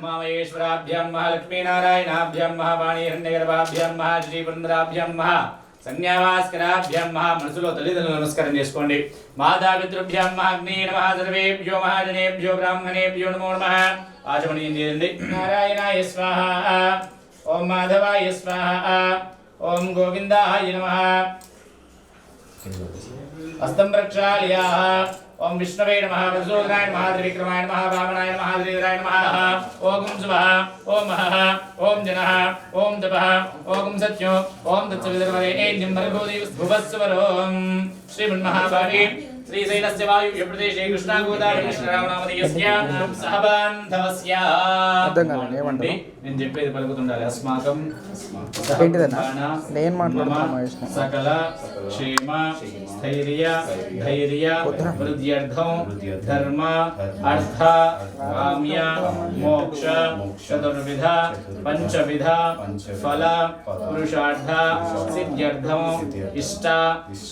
उमामहेश्वराभ्यां महा लक्ष्मीनारायणाभ्यां महा वाणीहिरण्यगर्भाभ्यां महा श्रीपुरन्दराभ्यां महा संज्ञावास्कराभ्यां महा मनसुलो तल्लिदल्लुलु नमस्कारं चेसुकोंडि मातापितृभ्यां महा अग्ने नमः सर्वेभ्यो महाजनेभ्यो ब्राह्मणेभ्यो नमो नमः आचमनीयं चेयंడి नारायणाय स्वाहा ओम माधवाय स्वाहा ओम गोविंदाय नमः हस्तं प्रक्षाल्याः ओम विष्णवे नमः वसुदेवाय नमः त्रिविक्रमाय नमः वामनाय नमः श्रीधराय नमः ओम शुभः ओम महः ओम जनः ओम तपः ओम सत्यो ओम तत्सवितर्वरेण्यं भर्गो भुवस्वरोम श्रीमन्महाभागे श्रीशैलस्य वायुव्य प्रदेशे कृष्णा गोदावरी कृष्णरामनामधेयस्य सहबान्धवस्य నేను చెప్పేది పలుకుతుండాలి అస్మాకం నేను మాట్లాడుతున్నా సకల క్షేమ స్థైర్య ధైర్య వృద్ధ్యర్థం ధర్మ అర్థ కామ్య మోక్ష చతుర్విధ పంచవిధ ఫల పురుషార్థ సిద్ధ్యర్థం ఇష్ట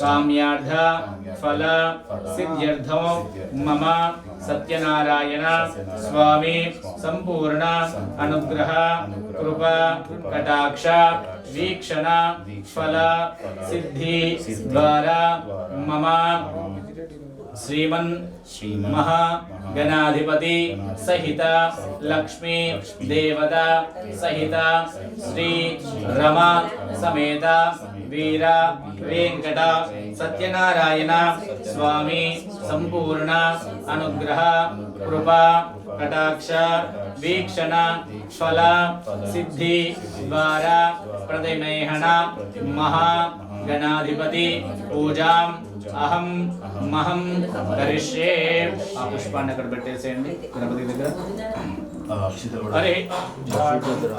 కామ్యార్థ ఫల సిద్ధ్యర్థం మమ సత్యనారాయణ స్వామి సంపూర్ణ అనుగ్రహ కృపా కటాక్ష వీక్షణ ఫల సిద్ధి ద్వారా మమ శ్రీమన్ మహా గణాధిపతి సహిత లక్ష్మీ దేవత సహిత శ్రీ రమ సమేత వీర వెంకట సత్యనారాయణ స్వామి సంపూర్ణ అనుగ్రహ కృపా కటాక్ష వీక్షణ ఫల సిద్ధి ద్వారా ప్రతిమేహణ మహా గణాధిపతి పూజాం అహం మహం కరిష్యే ఆ పుష్పాన్ని అక్కడ పెట్టేసేయండి గణపతి దగ్గర అరే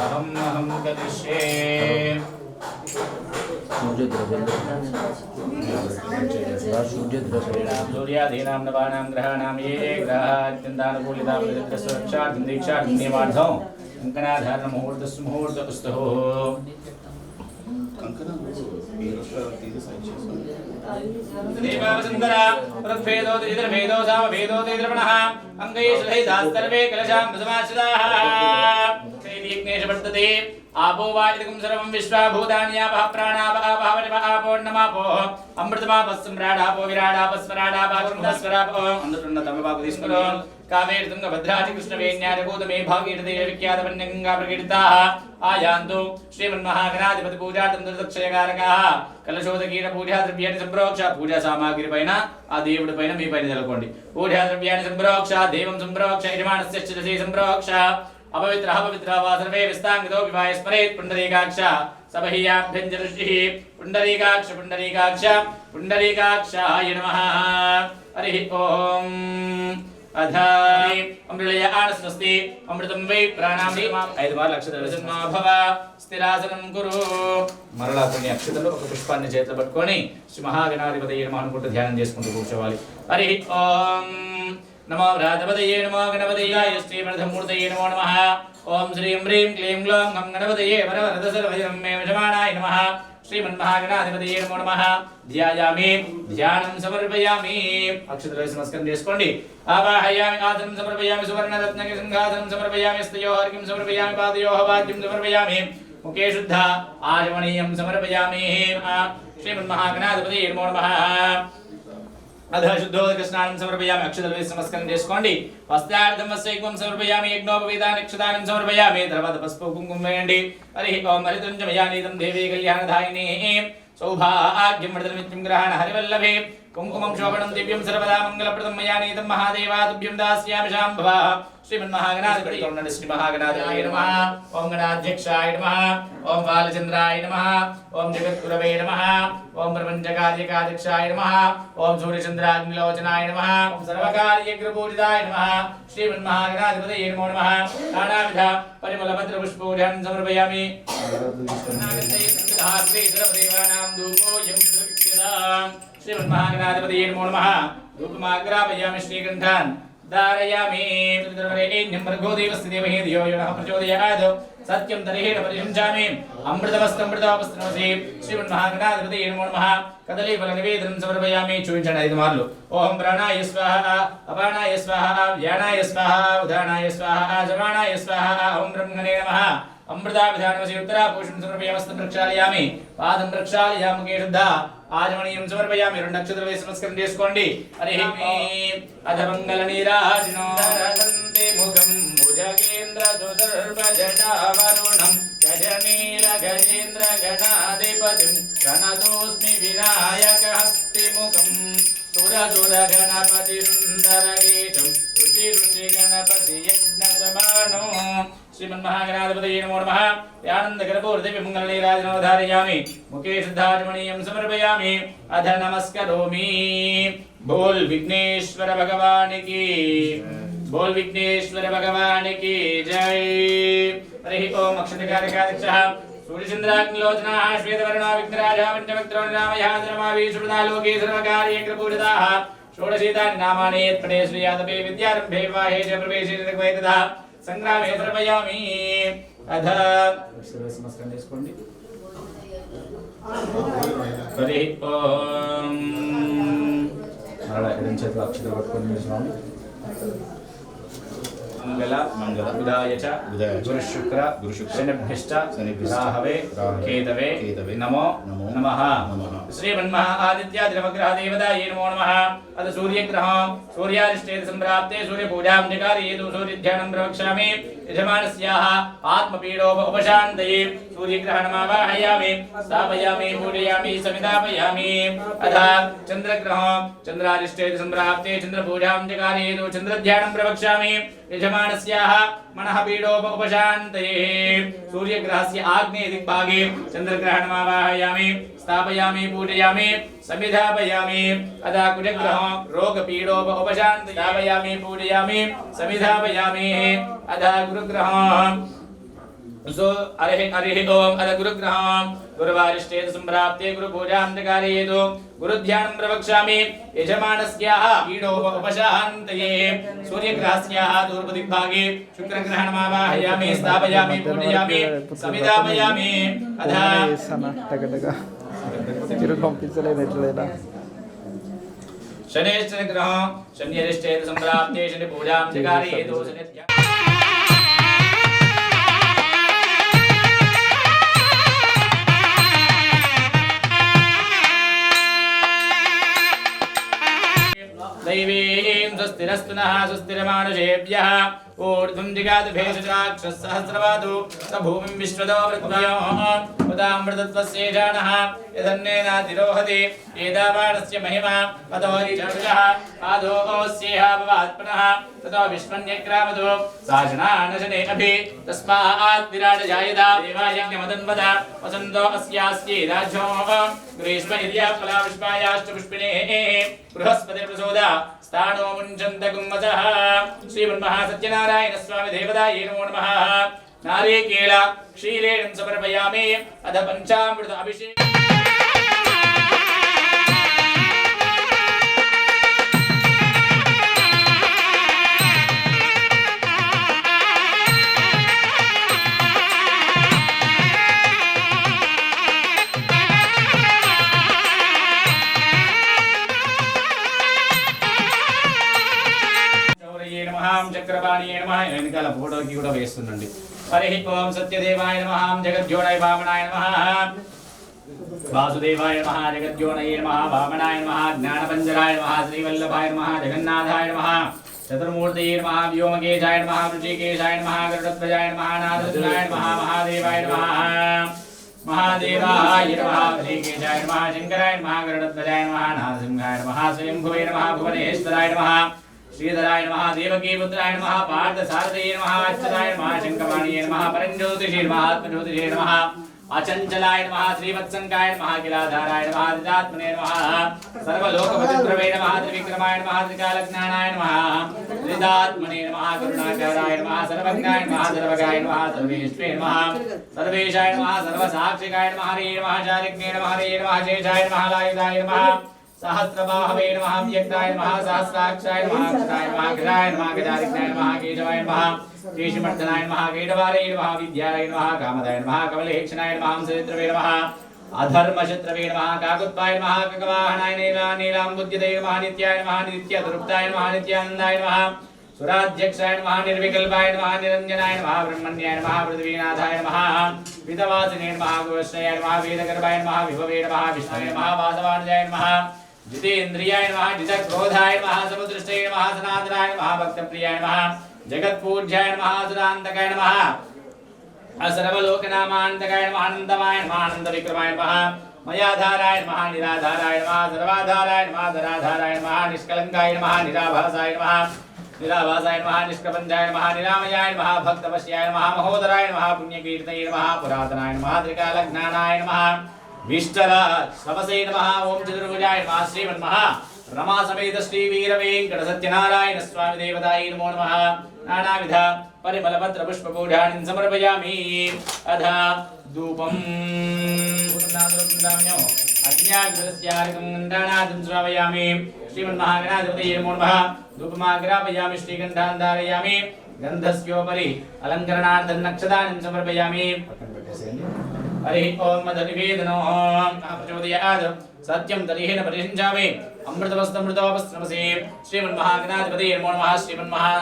అహం మహం కరిష్యే सूर्यादीनां नवानां ग्रहाणां ये ग्रहात्यन्तानुकूलितां सुरक्षार्थं दीक्षार्थं नियमार्थं कंकणाधारण मुहूर्तस्तुः देवावसुन्धरा प्रभेदो तिर्भेदो सामभेदो तिर्वणः अंगैश्लैदास्तर्वे कलशां समाश्रिताः श्रीयज्ञेश वर्तते आपो वायुकं सर्वं विश्वाभूतान्यापः प्राणापः भावनपः आपोर्णमापो अमृतमापः सम्राडापो विराडापस्वराडापः चुम्बस्वरापो अन्नतमपापो दिस्मरो कामेर तुंगभद्राति कृष्णवेण्यारगोतमे भागीरते विख्यातवन्यगंगा प्रकीर्तिताः आयान्तु श्रीमन्महागणाधिपति पूजार्थं दुर्दक्षयकारकाः कलशोदकीर पूजा द्रव्यानि संप्रोक्ष पूजा सामग्री पैन आ దేవుడి పైన మీ పైన చల్లుకోండి పూజా ద్రవ్యాన్ని సంప్రోక్ష దేవం సంప్రోక్ష యజమానస్య చిరసి సంప్రోక్ష अपवित्रः पवित्रः वा सर्वे विस्ताङ्गितो विवाह स्मरेत् पुण्डरीकाक्ष सबह्याभ्यञ्जलृष्टिः पुण्डरीकाक्ष पुण्डरीकाक्ष पुण्डरीकाक्षाय नमः हरिः ओम् अधाय अमृतय आनस्वस्ति अमृतं वै प्राणामि ఐదు మార్లు అక్షతలు భవ స్థిరాసనం కురు మరలా కొన్ని అక్షతలు ఒక పుష్పాన్ని చేతిలో పట్టుకొని శ్రీ మహాగణాధిపతయే నమః అనుకుంటూ ధ్యానం చేసుకుంటూ కూర్చోవాలి హరిః ఓం नमो व्रातपतये नमो गणपतये श्रीमर्धमूर्तये नमो नमः ओम श्रीं ह्रीं क्लीं ग्लौं गं गणपतये वरवरदसर्वजनं मे वशमानाय नमः श्रीमन्महागणाधिपतये नमो नमः ध्यायामि ध्यानं समर्पयामि अक्षतले नमस्कारं చేసుకోండి आवाहयामि आसनं समर्पयामि सुवर्णरत्नके सिंहासनं समर्पयामि स्तयोः अर्घ्यं समर्पयामि पादयोः वाद्यं समर्पयामि मुखे शुद्ध आचमनीयं समर्पयामि श्रीमन्महागणाधिपतये नमो नमः अधः शुद्धोदक स्नानं समर्पयामि अक्षतले नमस्कारं చేసుకోండి వస్త్రార్థం వస్త్రైకం సమర్పయామి యజ్ఞోపవీతాని అక్షతాని సమర్పయామి తర్వాత పసుపు కుంకుమ వేయండి హరి ఓం హరితంజమయానీతం దేవీ కళ్యాణదాయిని సౌభాగ్యం వరదనిత్యం గ్రహణ హరివల్లభే కుంకుమం శోభనం దివ్యం సర్వదా మంగళప్రదం మయానీతం మహాదేవాతుభ్యం దాస్యామి శాంభవ श्रीमन्महागणाधिपतये नमः श्री महागणाधिपतये नमः ओम गणाध्यक्षाय नमः ओम बालचंद्राय नमः ओम जगद्गुरवे नमः ओम प्रपंचकार्यकाध्यक्षाय नमः ओम सूर्यचंद्राग्निलोचनाय नमः ओम सर्वकार्यग्रपूजिताय नमः श्रीमन्महागणाधिपतये नमो नमः नानाविध परिमलपत्रपुष्पपूजनं समर्पयामि सर्वदेवानां धूपोऽयं श्रीमन्महागणाधिपतये नमो नमः धूपमाग्रापयामि श्रीकण्ठान् धारयामि तद्रवरेण्यं भर्गोदेवस्य देवहे धियो यो नः प्रचोदयात् सत्यं तर्हि परिशुञ्चामि अमृतमस्तमृतोपस्तनमसि श्रीमन्महागणाधिपतये नमो नमः कदलीफलनिवेदनं समर्पयामि చూపించండి 5 మార్లు ఓం ప్రాణాయ స్వాహ అపానాయ స్వాహ వ్యానాయ స్వాహ ఉదానాయ స్వాహ జమానాయ స్వాహ ఓం బ్రహ్మణే నమః अमृताभिधानमसि उत्तरापूषं समर्पयामस्तु प्रक्षालयामि पादं प्रक्षालयामि मुखे शुद्ध आजमनीयं समर्पयामि 2 नक्षत्र वेस नमस्कारं చేసుకోండి हरि अध मंगल नीराजनो रसन्ते मुखं भुजगेन्द्र दुर्भजटा वरुणं गजनील गजेन्द्र गणाधिपतिं गणदोस्मि विनायक हस्ति मुखं सुर गणपति सुंदर गेशं ऋषि ऋषि गणपति यज्ञ समानो श्रीमन्महागणाधिपतये नमो नमः आनन्दगर्भोर्दिव्य मंगलनीराजनो धारयामि मुखे शुद्धाचमनीयं समर्पयामि अध नमस्करोमि बोल विघ्नेश्वर भगवान की बोल विघ्नेश्वर भगवान की जय हरि ओम अक्षरकारिकादक्षः सूर्यचन्द्राग्निलोचनाः श्वेतवर्णो विघ्नराजः पञ्चवक्त्रो निरामयः धर्मावी सुरदालोके सर्वकार्यैकपूरिताः षोडशीतानि नामानि यत्पठे श्रीयादपे विद्यारम्भे विवाहे च प्रवेशे च तथा संग्रामे सर्वयामि अध नमस्कार చేసుకోండి हरि ओम మరలా ఎడం చేతిలో అక్షరాలు పట్టుకొని స్వామి मंगल मंगल बुधाय च गुरु शुक्र शनिभ्यश्च राहवे केतवे नमो नमः श्रीमन्महा आदित्यादिनवग्रह देवतायै नमो नमः अथ सूर्यग्रह सूर्यारिष्टेन संप्राप्ते सूर्यपूजां जगारयेतु सूर्यध्यानं प्रवक्ष्यामि यजमानस्याः आत्मपीडोपशान्तये सूर्यग्रहणमावाहयामि स्थापयामि पूजयामि समिदापयामि अथ चन्द्रग्रह चन्द्रारिष्टेन संप्राप्ते चन्द्रपूजां जगारयेतु चन्द्रध्यानं प्रवक्ष्यामि यजमानस्याः मनः पीडोपशान्तये सूर्यग्रहस्य आग्नेय दिग्भागे चन्द्रग्रहणमावाहयामि स्थापयामि पूजयामि समिधापयामि अदा कुजग्रह रोगपीडोपशान्तये स्थापयामि पूजयामि समिधापयामि अदा गुरुग्रह सो हरि ओम अद गुरुग्रह गुरुवारिष्टेन संप्राप्ते गुरुपूजां जगारयेतु गुरुध्यानं प्रवक्ष्यामि यजमानस्याः पीडोपशान्तये सूर्यग्रहस्याः दूरदिग्भागे शुक्रग्रहणमावाहयामि स्थापयामि पूजयामि समिधापयामि अधा शनिश्चरग्रह शनिरिष्टेन संप्राप्ते शनिपूजां जगारयेतु शनिध्यानं दैवीं स्वस्तिरस्तु नः स्वस्तिरमानुषेभ्यः ऊर्ध्वं जिगातभेषजाक्षसहस्रवादो स भूमिं विश्वतो वृत्तयोः उदामृतत्वस्येषाणः यदन्नेनातिरोहति एतावानस्य महिमा पदोरिचर्यः आदोऽस्येह भवात्मनः ततो विश्वन्यग्रामतो साशनानशने अभि तस्मात् विराट जायता देवायज्ञमदन्वद वसन्तो अस्यास्यै राज्यो ग्रीष्म इद्यः फलाविष्पायाश्च पुष्पिणेः बृहस्पतिर्प्रसोदा स्थानो मुञ्चन्त गुम्मसः श्रीमन्महासत्यनारायण स्वामी देवतायै नमो नमः नारिकेल क्षीरेण समर्पयामि अथ पंचामृत अभिषेक चक्रपाणिये नमः వెనకాల ఫోటోకి కూడా వేస్తుండండి హరి ఓం సత్యదేవాయ నమః జగద్యోనయ వామనాయ నమః వాసుదేవాయ నమః జగద్యోనయ నమః వామనాయ నమః జ్ఞానపంజరాయ నమః శ్రీవల్లభాయ నమః జగన్నాథాయ నమః చతుర్మూర్తయే నమః వ్యోమకేశాయ నమః ఋషికేశాయ నమః గరుడధ్వజాయ నమః నారదులాయ నమః మహాదేవాయ నమః महादेवाय नमः ऋषिकेशाय नमः शंकराय नमः गरुडध्वजाय नमः नारसिंहाय नमः स्वयंभुवे नमः भुवनेश्वराय नमः श्रीधराय नमः देवकीपुत्राय नमः पार्थसारथये नमः अच्युताय नमः शङ्खपाणिये नमः परञ्ज्योतिषे नमः आत्मज्योतिषे नमः अचञ्चलाय नमः श्रीवत्सङ्काय नमः किलाधाराय नमः त्रिजात्मने नमः सर्वलोकपतिप्रभवे नमः त्रिविक्रमाय नमः त्रिकालज्ञानाय नमः त्रिदात्मने नमः करुणाकाराय नमः सर्वज्ञाय नमः सर्वगाय नमः सर्वेश्वे नमः सर्वेशाय नमः सर्वसाक्षिकाय नमः हरे नमः चारिज्ञे नमः हरे नमः शेषाय नमः लायुधाय नमः सहस्रबाहवे नमः व्यक्ताय नमः सहस्राक्षाय नमः अक्षराय नमः गजाय नमः गजारिक्ताय नमः केशवाय नमः केशमर्दनाय नमः केशवाराय नमः विद्याय नमः कामदाय नमः कमलेक्षणाय नमः हंसचित्रवे नमः अधर्मशत्रवे नमः काकुत्पाय नमः ककवाहनाय नीलाम्बुद्यते नमः नित्याय नमः नित्यतृप्ताय नमः नित्यानन्दाय नमः सुराध्यक्षाय नमः निर्विकल्पाय नमः निरञ्जनाय नमः ब्रह्मण्याय नमः पृथ्वीनाथाय नमः पितवासिने नमः गोष्ठयाय नमः वेदगर्भाय नमः विभवे नमः विष्णवे नमः वासवानुजाय नमः जितेन्द्रियाय नमः जितक्रोधाय नमः समुदृष्टये नमः सनातनाय नमः भक्तप्रियाय नमः जगत्पूज्याय नमः सुरान्तकाय नमः सर्वलोकनामान्तकाय नमः आनन्दमाय नमः आनन्दविक्रमाय नमः मयाधाराय नमः निराधाराय नमः सर्वाधाराय नमः धराधाराय नमः निष्कलङ्काय नमः निराभासाय नमः निराभासाय नमः निष्प्रपञ्चाय नमः निरामयाय नमः भक्तवश्याय नमः महोदराय नमः पुण्यकीर्तये नमः पुरातनाय नमः त्रिकालज्ञानाय नमः विष्टराज सवसे नमः ओम चतुर्भुजाय नमः श्रीमन्मः रमा समेत श्री वीरवेंकट सत्यनारायण स्वामी देवताय नमो नमः नानाविध परिमलपत्र पुष्पपूजानि समर्पयामि अध धूपं पूर्णाद्रव्याम्यो अज्ञाग्रस्यार्कं गन्धानादं श्रावयामि श्रीमन्महागणाधिपतये नमो नमः धूपमाग्रापयामि श्रीगन्धान् धारयामि गन्धस्योपरि अलङ्करणार्थं नक्षदानं समर्पयामि हरि ओम मदनिवेदनो प्रचोदयात् सत्यं तर्हि न परिषिञ्चामि अमृतवस्तमृतोपस्त्रमसि श्रीमन्महागणाधिपतये नमो नमः श्रीमन्महा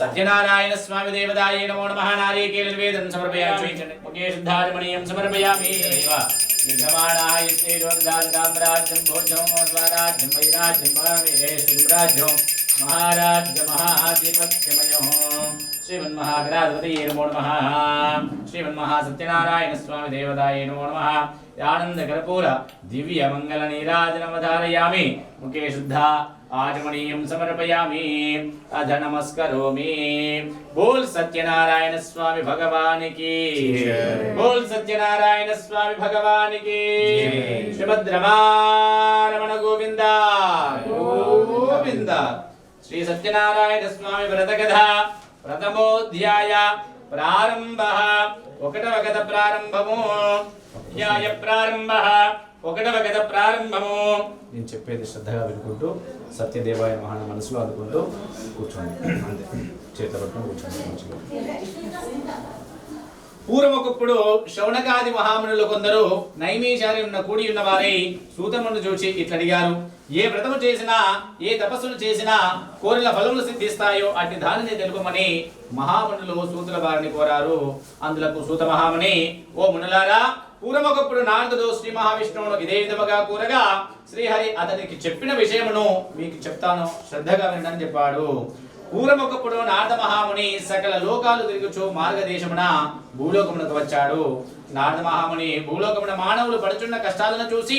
सत्यनारायण स्वामी देवताय नमो नमः नारिकेलनिवेदनं समर्पयामि मुखे शुद्धाचमणीयं समर्पयामि युद्धमानाय श्रीरोद्धारकाम्राज्यं भोजं स्वराज्यं वैराज्यं महावीरेशुराज्यं महाराज्य महाधिपत्यमयो श्रीमन्महागणाधिपतये नमो नमः श्रीमन्महासत्यनारायण स्वामी देवताय नमो नमः आनन्दकर्पूर दिव्य मंगल नीराजनम धारयामि मुखे शुद्धा आचमनीयं समर्पयामि अध नमस्करोमि बोल सत्यनारायण स्वामी भगवान की बोल सत्यनारायण स्वामी भगवान की श्रीमद् रमारमण गोविंद गोविंद श्री सत्यनारायण स्वामी व्रतकथा प्रथमोऽध्याय प्रारंभः ఒకటవ కథ ప్రారంభము అధ్యాయ ప్రారంభః ఒకటవ కథ ప్రారంభము నేను చెప్పేది శ్రద్ధగా వినుకుంటూ సత్యదేవాయ మహా మనసులో అనుకుంటూ కూర్చోండి అంతే చేతులు పట్టుకొని కూర్చోండి మంచిగా పూర్వమొకప్పుడు శౌనకాది మహామునులు కొందరు నైమిషారణ్యం ఉన్న కూడి ఉన్న వారై సూతమును చూచి ఇట్లా అడిగారు ఏ వ్రతము చేసినా ఏ తపస్సును చేసినా కోరిన ఫలములు సిద్ధిస్తాయో అట్టి దానిని తెలుపమని మహామునులు సూతుల వారిని కోరారు అందులకు సూత మహాముని ఓ మునులారా పూర్వమొకప్పుడు నారదుడు శ్రీ మహావిష్ణువును ఇదే విధముగా కూరగా శ్రీహరి అతనికి చెప్పిన విషయమును మీకు చెప్తాను శ్రద్ధగా వినని చెప్పాడు పూర్వమొకప్పుడు నారద మహాముని సకల లోకాలు తిరుగుచు మార్గదేశమున భూలోకమునకు వచ్చాడు నారద మహాముని భూలోకమున మానవులు పడుచున్న కష్టాలను చూసి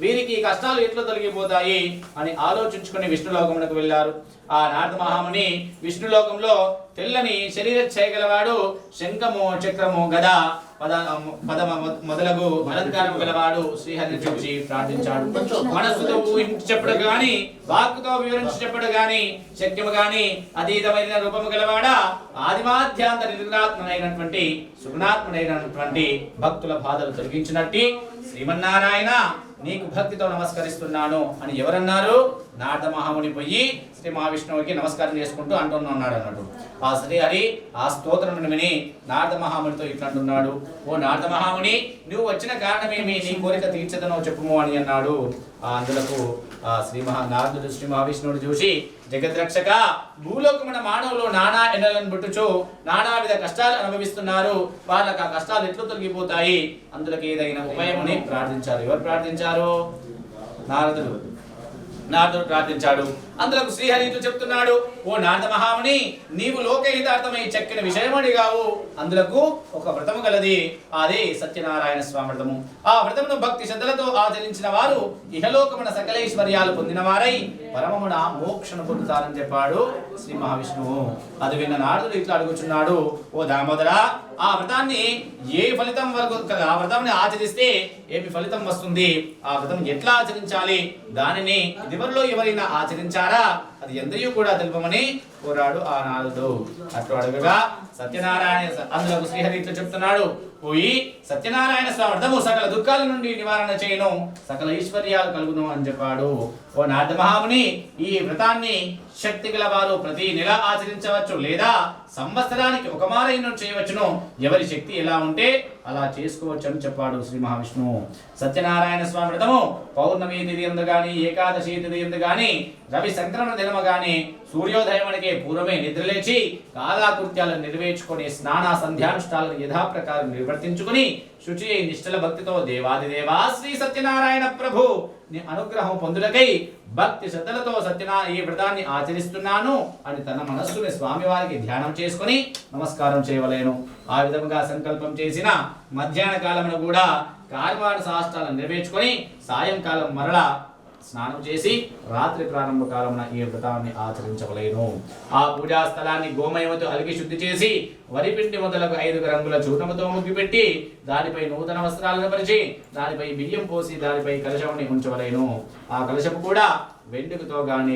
వీరికి కష్టాలు ఎట్లా తొలగిపోతాయి అని ఆలోచించుకుని విష్ణులోకమునకు వెళ్ళారు ఆ నారద మహాముని విష్ణులోకంలో తెల్లని శరీర చేయగలవాడు శంఖము చక్రము గద పదమ మొదలగు అలంకారము గలవాడు శ్రీహరిని చూసి ప్రార్థించాడు మనస్సుతో ఊహించి చెప్పడు గాని వాక్కుతో వివరించి చెప్పడు గాని శక్యము గాని అతీతమైన రూపము గలవాడా ఆదిమాధ్యాంత నిర్గుణాత్మనైనటువంటి సుగుణాత్మనైనటువంటి భక్తుల బాధలు తొలగించినట్టి శ్రీమన్నారాయణ నీకు భక్తితో నమస్కరిస్తున్నాను అని ఎవరన్నారు నారద మహాముని పోయి శ్రీ మహావిష్ణువుకి నమస్కారం చేసుకుంటూ అంటున్నాడు అన్నట్టు ఆ శ్రీహరి ఆ స్తోత్రం విని నారద మహామునితో ఇట్లా అంటున్నాడు ఓ నారద మహాముని నువ్వు వచ్చిన కారణమేమి నీ కోరిక తీర్చదనో చెప్పుము అని అన్నాడు అందులకు నారదుడు శ్రీ మహావిష్ణువుడు చూసి జగద్రక్షక భూలోకమున మానవులు నానా ఎన్నలను పుట్టుచు నానా విధ కష్టాలు అనుభవిస్తున్నారు వాళ్ళకి ఆ కష్టాలు ఎట్లు తొలగిపోతాయి అందులోకి ఏదైనా ఉపాయముని ప్రార్థించారు ఎవరు ప్రార్థించారు నారదుడు ప్రార్థించాడు అందులకు శ్రీహరి చెప్తున్నాడు ఓ నారద మహాముని నీవు లోకహితార్థమై చెక్కిన విషయమడిగావు అందులకు ఒక వ్రతము గలది అదే సత్యనారాయణ స్వామి వ్రతము ఆ వ్రతమును భక్తి శ్రద్ధలతో ఆచరించిన వారు ఇహలోకమున సకలైశ్వర్యాలు పొందిన వారై పరమమున మోక్షను పొందుతారని చెప్పాడు శ్రీ మహావిష్ణువు అది విన్న నారదుడు ఇట్లా అడుగుచున్నాడు ఓ దామోదరా ఆ వ్రతాన్ని ఏ ఫలితం వరకు ఆ వ్రతాన్ని ఆచరిస్తే ఏమి ఫలితం వస్తుంది ఆ వ్రతం ఎట్లా ఆచరించాలి దానిని ఇదివరలో ఎవరైనా ఆచరించారా ద్వారా అది ఎందయూ కూడా తెలుపమని కోరాడు ఆ నారదుడు. అట్లు అడగగా సత్యనారాయణ అందులో శ్రీహరి ఇట్లా చెప్తున్నాడు, పోయి సత్యనారాయణ స్వామి వ్రతము సకల దుఃఖాల నుండి నివారణ చేయను, సకల ఐశ్వర్యాలు కలుగును అని చెప్పాడు. ఓ నారద మహాముని, ఈ వ్రతాన్ని శక్తి గల వారు ప్రతి నెల ఆచరించవచ్చు, లేదా సంవత్సరానికి ఒక మారైన చేయవచ్చును. ఎవరి శక్తి ఎలా ఉంటే అలా చేసుకోవచ్చు అని చెప్పాడు శ్రీ మహావిష్ణువు. సత్యనారాయణ స్వామి వ్రతము పౌర్ణమి తిథి ఎందు గాని, ఏకాదశి తిథి ఎందు గాని, రవి సంక్రమణ దినము గాని, సూర్యోదయమునికే పూర్వమే నిద్రలేచి కాలాకృత్యాలను నెరవేర్చుకొని స్నాన సంధ్యానుష్ఠాలను యథాప్రకారం నిర్వర్తించుకుని శుచి నిష్ఠల భక్తితో దేవాదిదేవా శ్రీ సత్యనారాయణ ప్రభు నీ అనుగ్రహం పొందుటకై భక్తి శ్రద్ధలతో ఈ వ్రతాన్ని ఆచరిస్తున్నాను అని తన మనస్సుని స్వామివారికి ధ్యానం చేసుకుని నమస్కారం చేయవలేను. ఆ విధముగా సంకల్పం చేసిన మధ్యాహ్న కాలమున కూడా కార్యవాడ శాస్త్రాలను నెరవేర్చుకొని సాయంకాలం మరలా స్నానం చేసి రాత్రి ప్రారంభ కాలమున ఈ వ్రతాన్ని ఆచరించవలేను. ఆ పూజా స్థలాన్ని గోమయముతో అలికి శుద్ధి చేసి వరిపిండి మొదలకు 5 రంగుల చూర్ణముతో ముగ్గిపెట్టి దానిపై నూతన వస్త్రాలను పరిచి దానిపై బియ్యం పోసి దానిపై కలశముని ఉంచవలేను. ఆ కలశము కూడా వెండితో గాని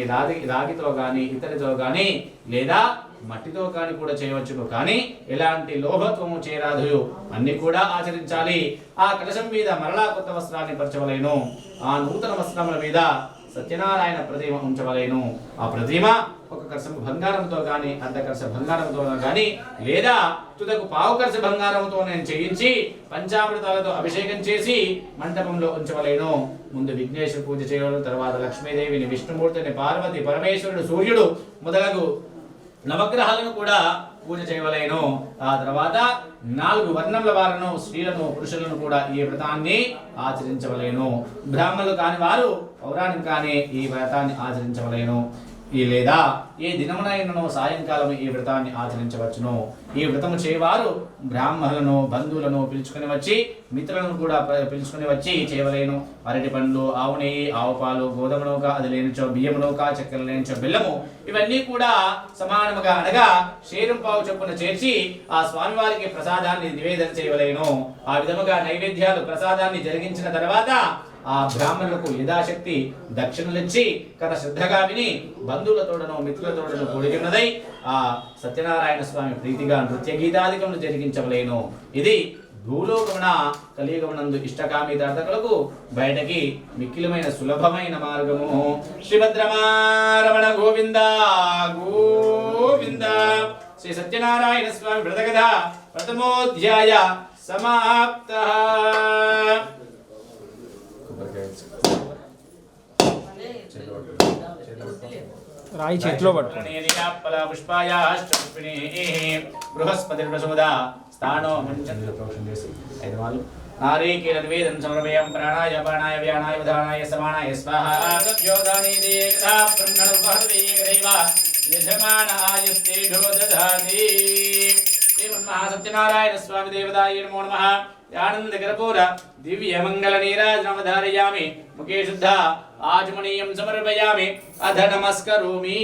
రాగితో గాని ఇతరితో గాని లేదా మట్టితో కాని కూడా చేయవచ్చును, కానీ ఎలాంటి లోభత్వము చేరాదు. అన్ని కూడా ఆచరించాలి. ఆ కలశం మీద మరలా కొత్త వస్త్రాన్ని పరచవలేను. ఆ నూతన వస్త్రముల మీద సత్యనారాయణ ప్రతిమ ఉంచవలేను. ఆ ప్రతిమ ఒక కలశం బంగారంతో గాని, అర్ధ కలశ బంగారంతో గాని, లేదా తుదకు పావు కలశ బంగారంతో నేను చేయించి పంచామృతాలతో అభిషేకం చేసి మంటపంలో ఉంచవలేను. ముందు విఘ్నేశ్వర పూజ చేయడం, తర్వాత లక్ష్మీదేవిని, విష్ణుమూర్తిని, పార్వతి, పరమేశ్వరుడు, సూర్యుడు మొదలగు నవగ్రహాలను కూడా పూజ చేయవలేను. ఆ తర్వాత 4 వర్ణముల వారను, స్త్రీలను, పురుషులను కూడా ఈ వ్రతాన్ని ఆచరించవలేను. బ్రాహ్మణులు కాని వారు పౌరాణిక కానీ ఈ వ్రతాన్ని ఆచరించవలేను. లేదా ఏ దినమునైనను సాయంకాలం ఈ వ్రతాన్ని ఆచరించవచ్చును. ఈ వ్రతము చేయవారు బ్రాహ్మణులను, బంధువులను పిలుచుకొని వచ్చి, మిత్రులను కూడా పిలుచుకొని వచ్చి చేయవలేను. అరటి పండ్లు, ఆవు నెయ్యి, ఆవు పాలు, గోధుమ నూక, అది లేనిచో బియ్యం నూక, చక్కెర లేనిచో బెల్లము, ఇవన్నీ కూడా సమానముగా అనగా షేరు పావు చొప్పున చేర్చి ఆ స్వామివారికి ప్రసాదాన్ని నివేదన చేయవలేను. ఆ విధముగా నైవేద్యాలు ప్రసాదాన్ని జరిగించిన తర్వాత ఆ బ్రాహ్మణులకు యథాశక్తి దక్షిణలిచ్చి కథ శ్రద్ధగా విని బంధువులతోడను మిత్రులతోడను కూడినదై ఆ సత్యనారాయణ స్వామి ప్రీతిగా నృత్య గీతాదికములు జరిగించవలేను. ఇది భూలోకమున కలియుగమునందు ఇష్టకామితార్థకులకు బయటకి మిక్కిలమైన సులభమైన మార్గము. శ్రీభద్రమారమణ గోవింద గోవింద. శ్రీ సత్యనారాయణ స్వామి వ్రతకథ ప్రథమోధ్యాయ సమాప్తః. రాయి చేతిలో పట్టుకోండి. బృహస్పతిర్వసుదా స్థానో మంచంద్ర ప్రోక్షణ చేసి 5 మార్లు నారీకేల నివేదన సమర్పయాం. ప్రాణాయ పాణాయ వ్యానాయ ఉదానాయ సమానాయ స్వాహా. యోధాని దేకథా బ్రహ్మణు భవతి ఏకదైవ యజమాన ఆయుస్తేజో దధాతి. శ్రీమన్మహాసత్యనారాయణ స్వామి దేవతాయ నమో నమః. ఆనంద కర్పూర దివ్య మంగళ నీరాజనం ధారయామి. ముఖే శుద్ధ ఆచమనీయం సమర్పయామి. అధ నమస్కరోమి.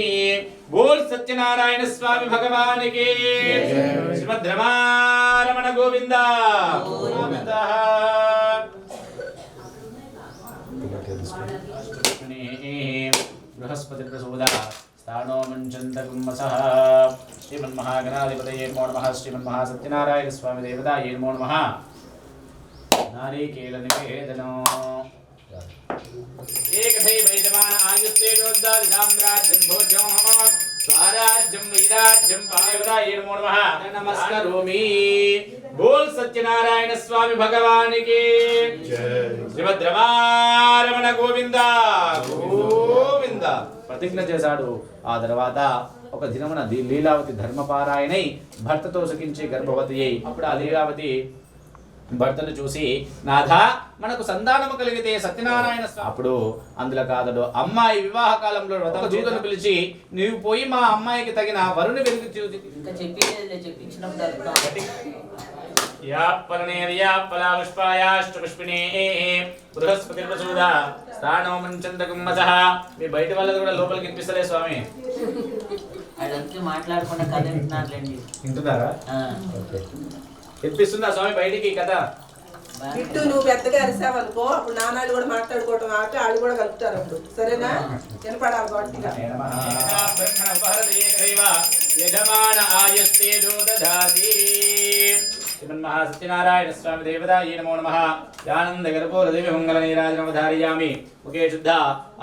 బోల్ సత్యనారాయణ స్వామి భగవానికి. శ్రీమద్రమారమణ గోవింద గోవింద. బృహస్పతి ప్రసూద స్థానో మంచంత కుమ్మసః. శ్రీమన్మహాగణాధిపతయే నమో నమః. శ్రీమన్మహాసత్యనారాయణ స్వామి దేవతాయే నమో నమః. నారీకేల నివేదనం. ఏకథైవ యజమాన ఆయుస్తేజోద్ధారి సామ్రాజ్యం భోజ్యం స్వరాజ్యం వైరాజ్యం పాయవరాయ నమో నమః. నమస్కరోమి. బోల్ సత్యనారాయణ స్వామి భగవానికి. శ్రీభద్రమారమణ గోవింద గోవింద. ప్రతిజ్ఞ చేశాడు. ఆ తర్వాత ఒక దినమున లీలావతి ధర్మపారాయణై భర్తతో సుఖించి గర్భవతి అయి, అప్పుడు ఆ లీలావతి భర్తను చూసి, నాథా మనకు సంతానము కలిగితే సత్యనారాయణ. అప్పుడు అందులో కాదడు అమ్మాయి వివాహ కాలంలో వ్రత దూతను పిలిచి, నీవు పోయి మా అమ్మాయికి తగిన వరుని వెలుగు చూసి మీ బయట వాళ్ళది కూడా లోపలికి వినిపిస్తలే స్వామి. మాట్లాడకుండా కథ వింటున్నారులేండి. వింటున్నారా? వినిపిస్తుందా స్వామి బయటికి కథ? ఇట్టు నువ్వు పెద్దగా అరిసావనుకో అప్పుడు నాన్నలు కూడా మాట్లాడుకోవటం ఆపి వాళ్ళు కూడా కలుపుతారు అప్పుడు సరేనా వినపడాలి గట్టిగా యజమాన ఆయస్తే దోదధాతి శ్రీమన్మహాసత్యనారాయణ స్వామి దేవతాయే నమో నమః ఆనంద గర్భోర దివ్య మంగళ నీరాజనమధారయామి ముఖే శుద్ధ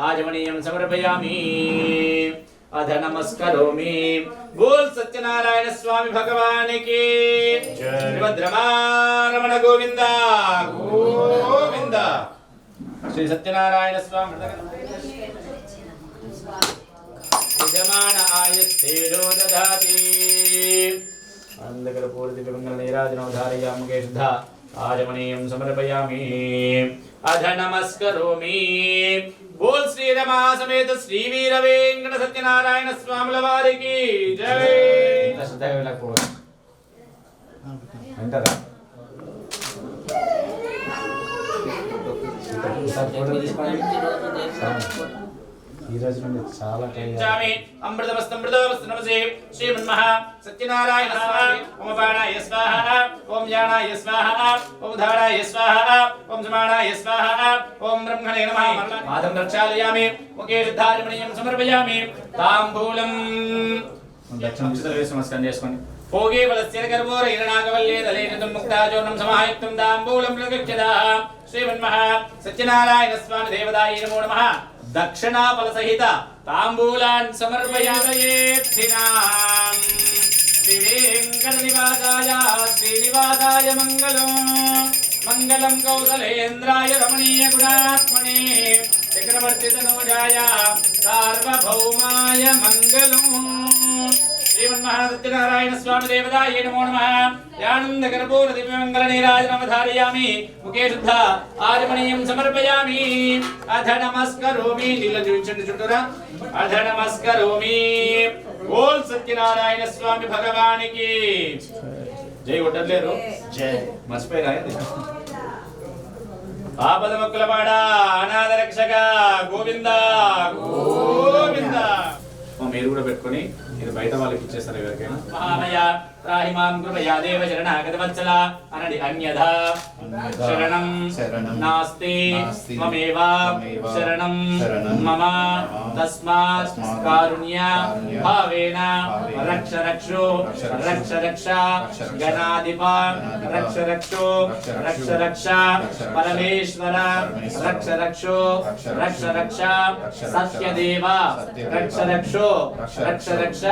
ఆజమనీయం సమర్పయామి अध नमस्करोमि बोल सत्यनारायण स्वामी भगवान की जय रमण गोविंद गोविंद श्री सत्यनारायण स्वामी यजमान आयस्ते ददाति आनंदकर पूर्ति मंगल नीराजनौ धारयामि मुखे शुद्ध आजमनीयं समर्पयामि अध नमस्करोमि बोल श्री रमा समेत श्री वीर वेंकट सत्यनारायण स्वामी वारी की जय अंटारा अमृतमस्तमृतमस्तनमसे श्रीमन्महा सत्यनारायण स्वामी ओम बाणाय स्वाहा ओम ज्ञानाय स्वाहा ओम धाराय स्वाहा ओम समानाय स्वाहा ओम ब्रह्मणे नमः मादं रक्षालयामि मुखे शुद्धारमणीयं समर्पयामि तांबूलं नमस्कार చేసుకోండి भोगे वलस्य गर्भोर हिरणागवल्ले दलेन मुक्ताजोनं समायुक्तं तांबूलं प्रगच्छदा श्रीमन्महा सत्यनारायण स्वामी देवताय नमो नमः दक्षिणाफल सहित तांबूलान् समर्पयामयेत्थिनाम् श्री वेंकटनिवासाय श्रीनिवासाय मंगलम् मंगलं कौसलेन्द्राय रमणीय गुणात्मने चक्रवर्तितनूजाय सार्वभौमाय मंगलम् श्रीमन्महासत्यनारायण स्वामी देवताय नमो नमः आनंद गर्भोर दिव्य मंगल नीराजनम धारयामि मुखे शुद्ध आजमनीयं समर्पयामि अध नमस्करोमि नीलजुंचंड చుట్టూరా अध नमस्करोमि बोल सत्यनारायण स्वामी भगवान की जय కొట్టలేరు జై మర్చిపోయారా ఆపద మొక్కలవాడ అనాథ రక్షక గోవింద గోవింద మీరు కూడా పెట్టుకొని ఇది బయట వాళ్ళకి ఇచ్చేస్తారు ఎవరికైనా మహామయ త్రాహిమాం కృపయా దేవ శరణాగతవత్సల అనడి అన్యథా శరణం నాస్తి మమేవ శరణం మమ తస్మాత్ కారుణ్య భావేన రక్ష రక్షో రక్ష రక్ష గణాధిప రక్ష రక్షో రక్ష రక్ష పరమేశ్వర రక్ష రక్షో రక్ష రక్ష సత్యదేవ రక్ష రక్షో రక్ష రక్ష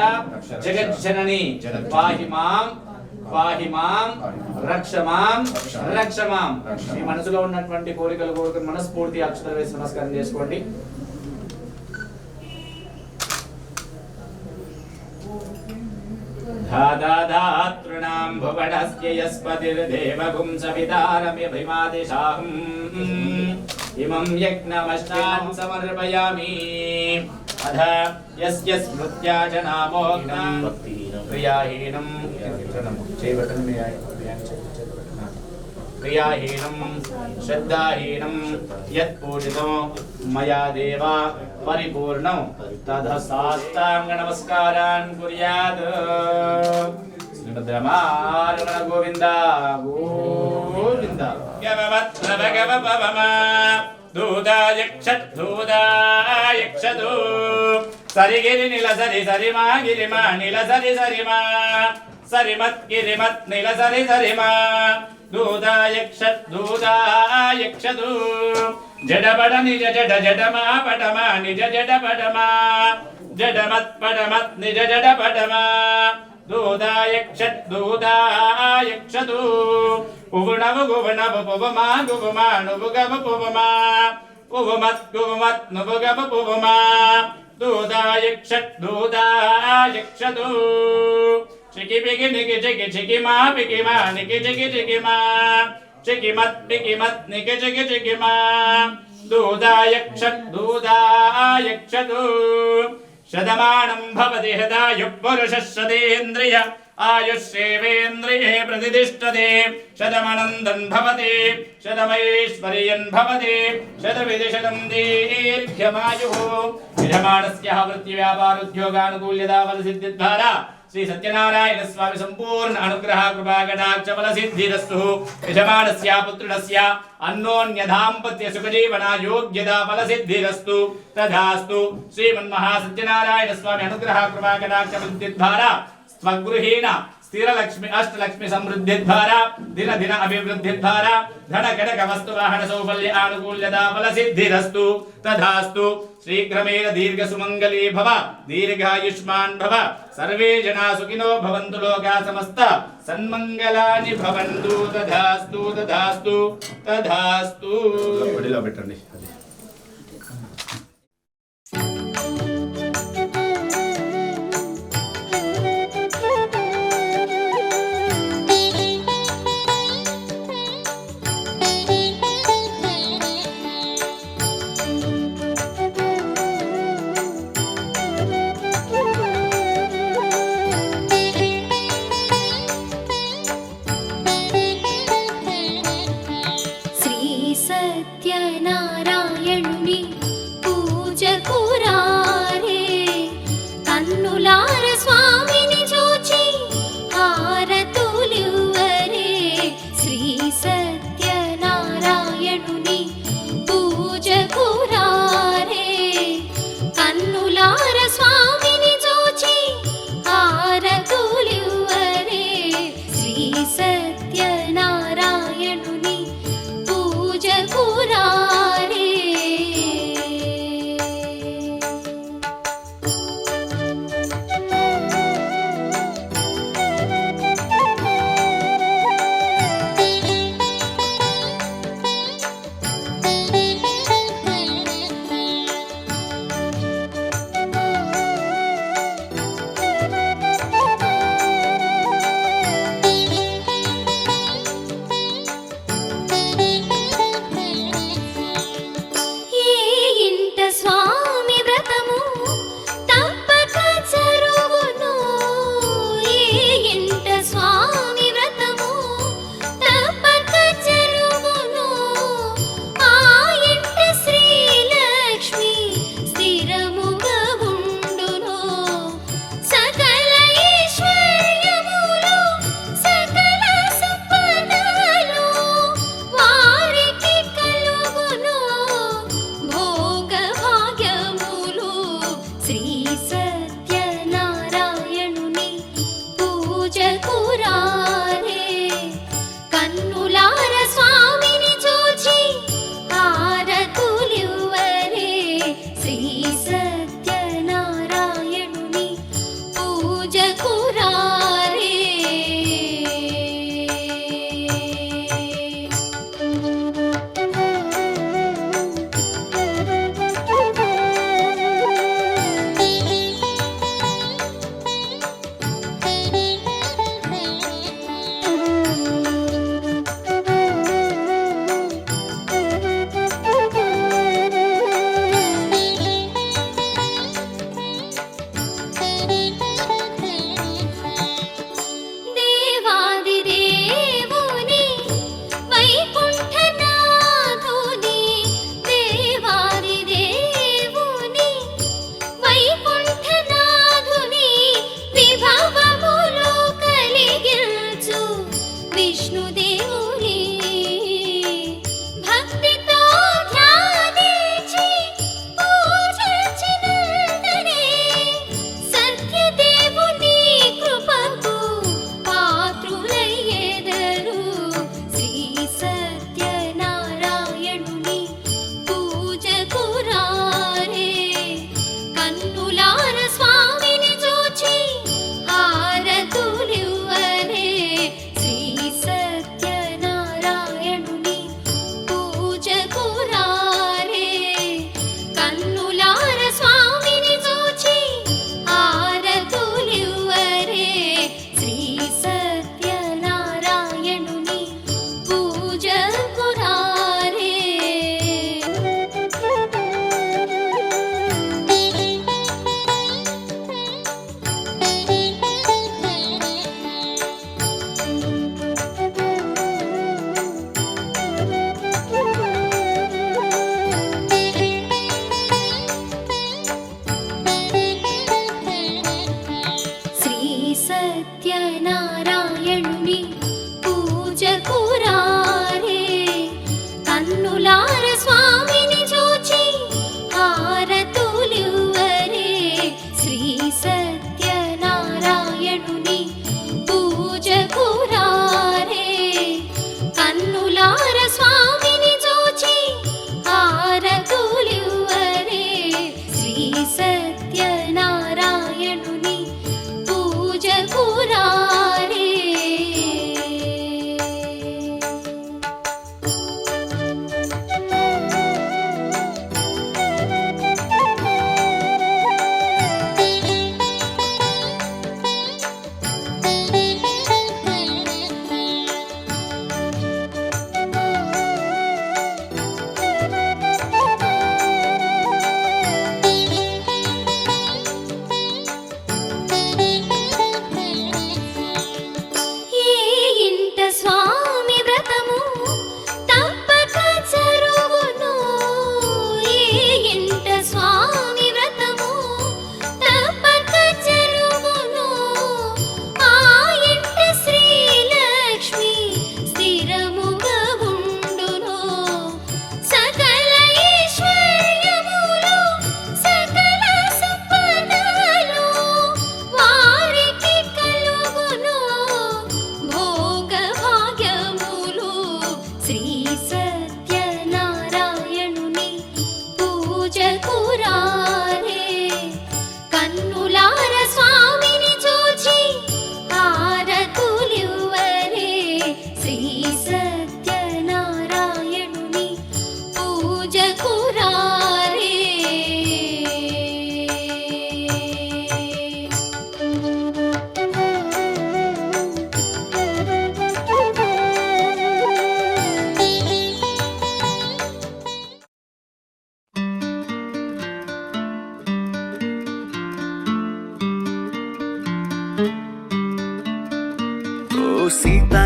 జగజ్జనని పాహి మాం రక్ష మాం మీ మనసులో ఉన్నటువంటి కోరికలు కోరుకుని మనస్ఫూర్తి అక్షతలు వేసి నమస్కారం చేసుకోండి धादाधातॄणां भुवनस्य यस्पतिर्देवगुं सवितारम्यभिमादिशाहम् इमं यज्ञमष्टान् समर्पयामि अध यस्य स्मृत्या च नामोक्तं क्रियाहीनं श्रद्धाहीनं यत्पूजितो मया देव परिपूर्णं तदसाष्टांग नमस्कारान् कुर्यात् श्रीमद्रमारमण गोविंद गोविंद गववत्प्रभगवपवमा दूदायक्षद्धूदायक्षदू सरिगिरि निलसरि सरिमा गिरिमा निलसरि सरिमा सरिमत् गिरिमत् निलसरि सरिमा दूदायक्षद्धूदायक्षदू जडबड निज जड जडमा पटमा निज जड पटमा जडमत् पटमत् निज जड पटमा दूदायक्षद्धूदायक्षदू उवुणवु गुवणवु पुवमा गुवमा नुवुगव पुवमा उवमत् गुवमत् नुवुगव पुवमा दूदायक्षद्धूदायक्षदू चिकि पिकि निकि चिकि चिकिमा पिकिमा निकि चिकि चिकिमा चिकिमत् पिकिमत् निकि चिकि चिकिमा दूदायक्षद्धूदायक्षदू शतमानं भवति हृदायुः पुरुषः शतेन्द्रिय आयुष्येवेन्द्रिये प्रतिष्ठते शतमनन्दन् भवति शतमैश्वर्यन् भवति शतविधिशतं दीर्घमायुः यजमानस्य वृत्तिव्यापारोद्योगानुकूल्यता फलसिद्धिद्वारा శ్రీ సత్యనారాయణ స్వామి సంపూర్ణ అనుగ్రహ కృపా కటాక్ష ఫల సిద్ధిరస్తు యజమానస్య పుత్రుడస్య అన్యోన్య దాంపత్య సుఖజీవన యోగ్యత ఫల సిద్ధిరస్తు తథాస్తు శ్రీమన్మహా సత్యనారాయణ స్వామి అనుగ్రహ కృపా కటాక్ష సిద్ధి ద్వారా స్వగృహీణ స్థిర లక్ష్మి అష్టలక్ష్మి సమృద్ధి ద్వారా దిన దిన అభివృద్ధి ద్వారా ధన కనక వస్తు వాహన సౌఫల్య ఆనుకూల్యత ఫల సిద్ధిరస్తు తథాస్తు శీఘ్రమేణ దీర్ఘ సుమంగళీ భవ దీర్ఘాయుష్మాన్ భవ సర్వే జనా సుఖినో భవంతు లోకా సమస్త సన్మంగళాని భవంతు తథాస్తు తథాస్తు తథాస్తు. ఒడిలో పెట్టండి. సత్యనారాయణుని పూజ కురారే కన్నులార స్వామిని చూచి హారతులివ్వరే శ్రీ సత్యనారాయణుని పూజ కురారే కన్నులార స్వామిని చూచి హారతులివ్వరే శ్రీ సత్యనారాయణుని పూజ కురారే. సత్యనారాయణుని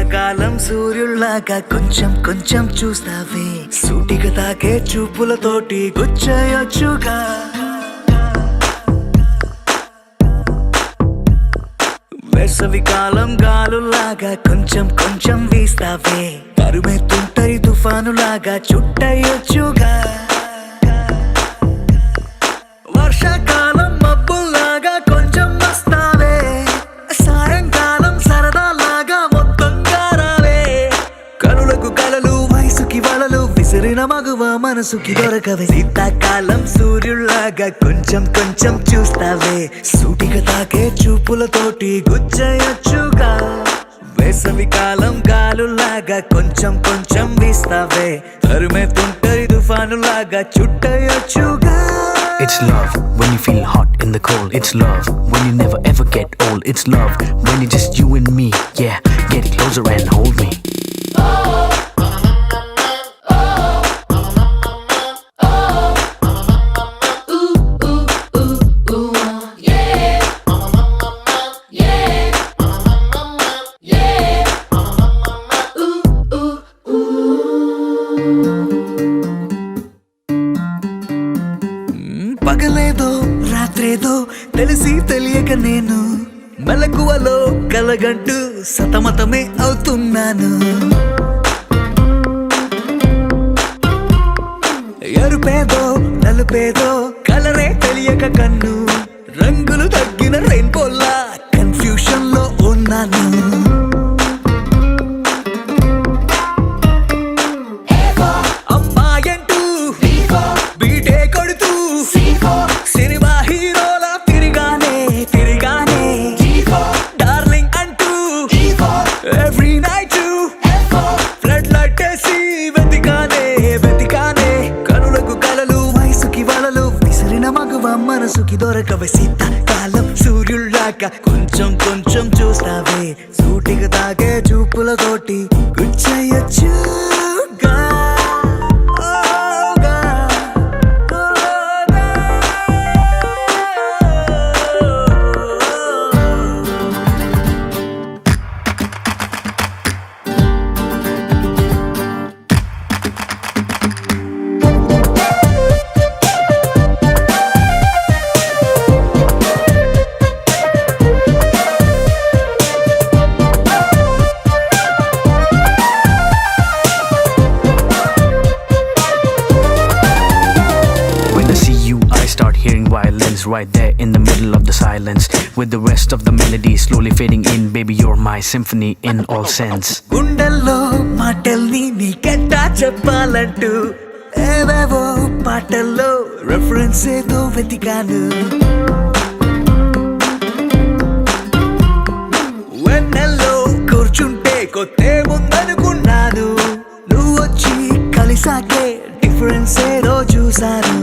శీతాకాలం సూర్యుల్లాగా కొంచెం కొంచెం చూస్తావే సూటిగా తాకే చూపులతోటి గుచ్చేయొచ్చుగా వేసవికాలం గాలులాగా కొంచెం కొంచెం వీస్తావే తరుమెత్తుంటాయి తుఫానులాగా చుట్టయొచ్చుగా వర్షాకాలం మబ్బుల్లాగా కొంచెం వస్తావే సాయంకాలం సరదాలాగా మొత్తంగా రావే కనులకు కలలు వయసుకి వలలు విసిరిన మగువ మనసుకి దొరకవే శీతాకాలం సూర్యుల్లాగా కొంచెం కొంచెం చూస్తావే సూటిగా తాకే చూపులతోటి గుచ్చేయొచ్చుగా వేసవికాలం గాలులాగా కొంచెం కొంచెం వీస్తావే తరుమెత్తుంటాయి తుఫానులాగా చుట్టయొచ్చుగా It's love when you feel hot in the cold. It's love when you never ever get old. It's love when it's just you and me. Yeah, get closer and hold me. పగలేదో రాత్రేదో తెలిసి తెలియక నేను మెలకువలో కలగంటూ సతమతమే అవుతున్నాను ఎరుపేదో నలుపేదో కలరే తెలియక కన్ను రంగులు తగ్గిన రెయిన్బోలా confusion లో ఉన్నాను అమ్మాయంటూ బీటే కొడుతూ సినిమా హీరోలా తిరిగానే తిరిగానే డార్లింగ్ అంటూ ఎవ్రీ నైట్ ఫ్లడ్ లైట్ వేసి వెతికానే వెతికానే కనులకు కలలు వయసుకి వలలు విసిరిన మగువ మనసుకి దొరకవే శీతాకాలం సూర్యుల్లాగా కొంచెం కొంచెం చూస్తావే సూటిగా తాగే చూపులతోటి గుచ్చేయొచ్చుగా Violins right there in the middle of the silence with the rest of the melody slowly fading in. Baby, you're my symphony in all sense. గుండెల్లో మాటల్ని నీకెట్టా చెప్పాలంటూ ఏవేవో పాటల్లో రెఫరెన్స్ ఏదో వెతికాను వెన్నెల్లో కూర్చుంటే కొత్తే ముందనుకున్నాను నువ్వు వచ్చి కలిసాకే డిఫరెన్స్ ఏదో చూశాను